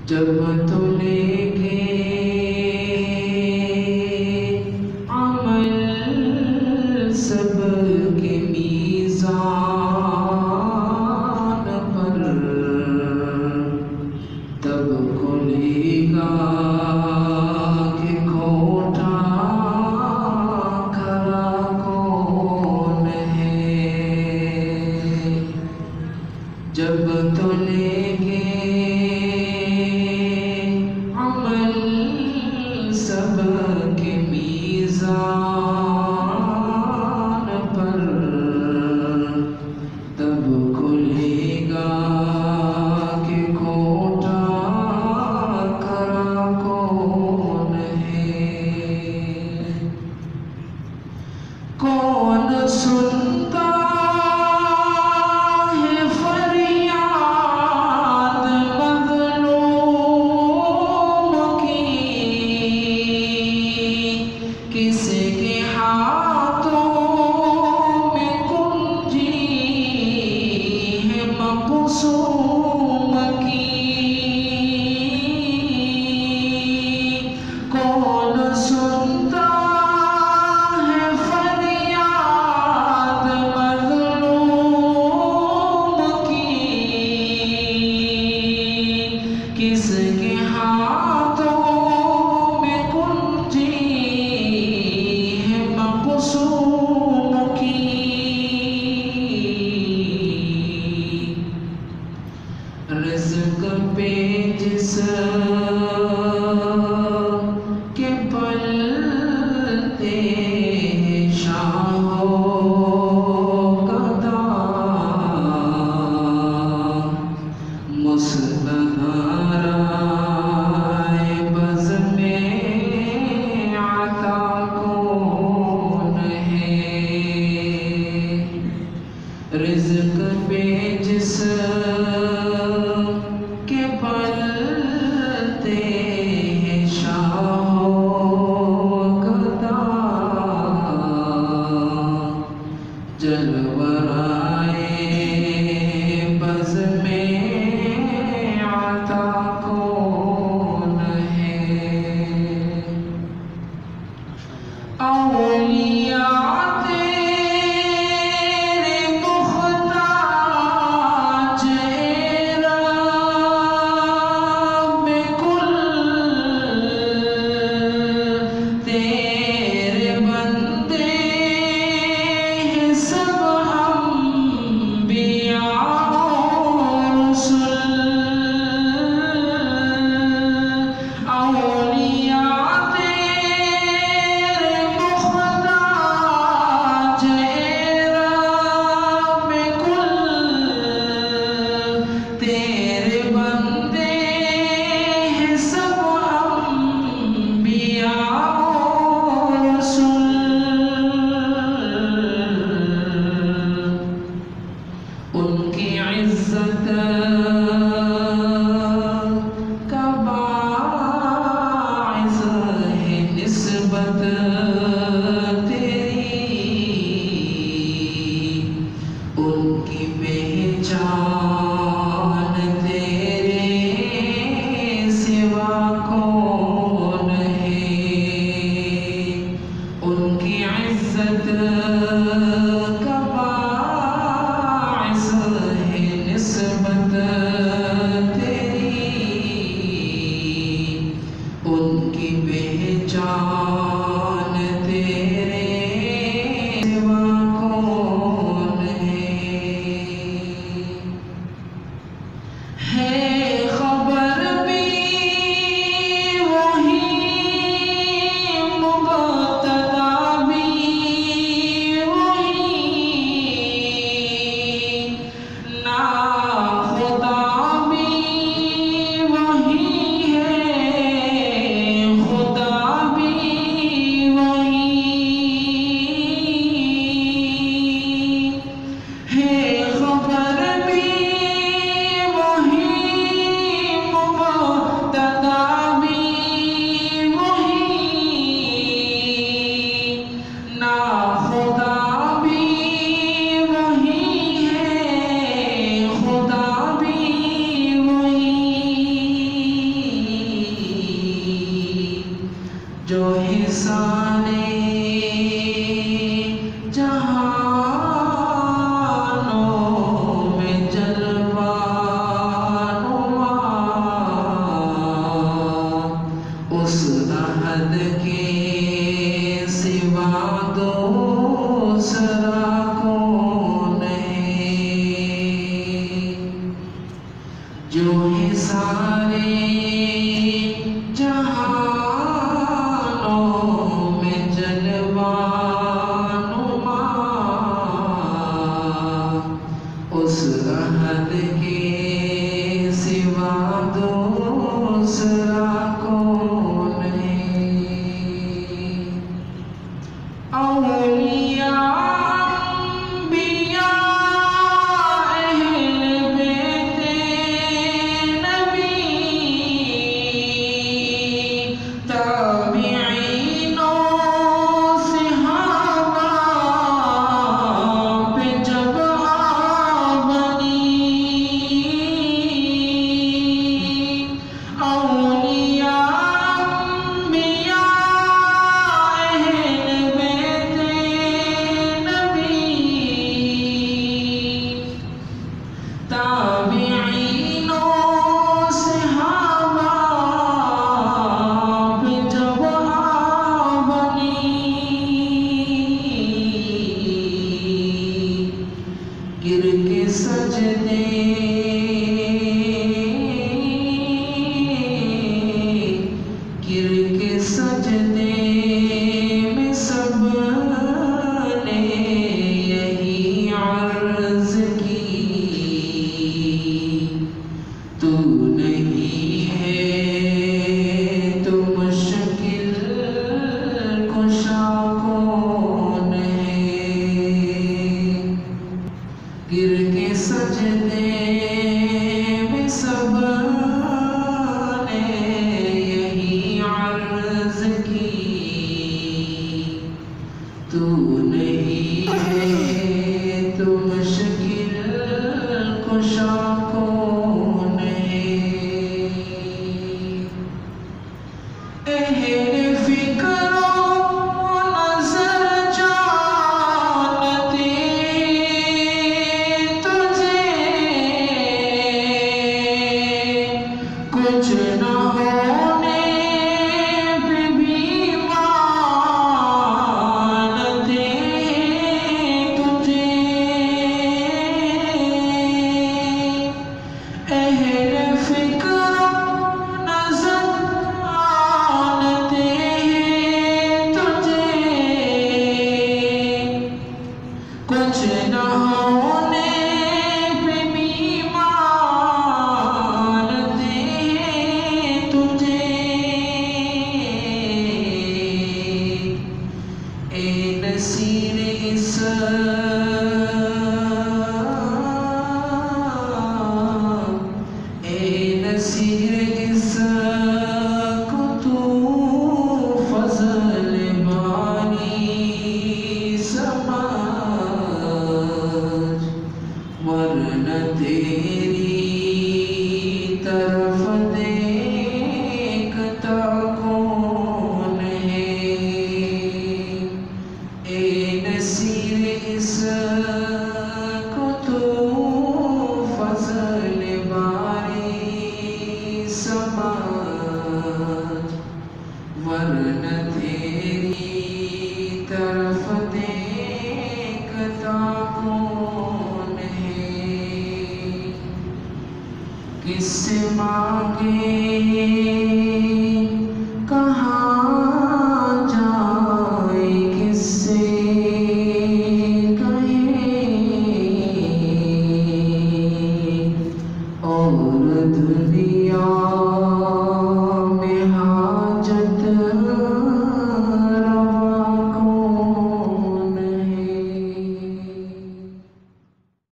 جب تلیں گے عمل سب کے میزان پر، تب کھلے گا کہ کھوٹا کھرا کون ہے۔ جب تلیں گے عمل سارے جہانوں میں جلوہ نما اس احد کے سوا دوسرا کون ہے اولیاء گر کے سجدے میں سب نے یہی عرض کی تو نہیں ہے تو مشکل کشا کون ہے گر کے سجدے میں سب نے یہی عرض کی تو نہیں ہے تو مشکل کشا کون ہے اہل فکر کچھ نہ ہونے پہ بھی مانتے تجھے اہل فکر نظر آتے تجھے کچھ نہ ہونے پہ بھی نصیر اس کو تو فضل باری سمجھ ورنہ تیری طرف دیکھتا کون ہے نصیر اس کو تو فضل باری سمجھ ورنہ تیری طرف دیکھتا کون ہے کس سے مانگے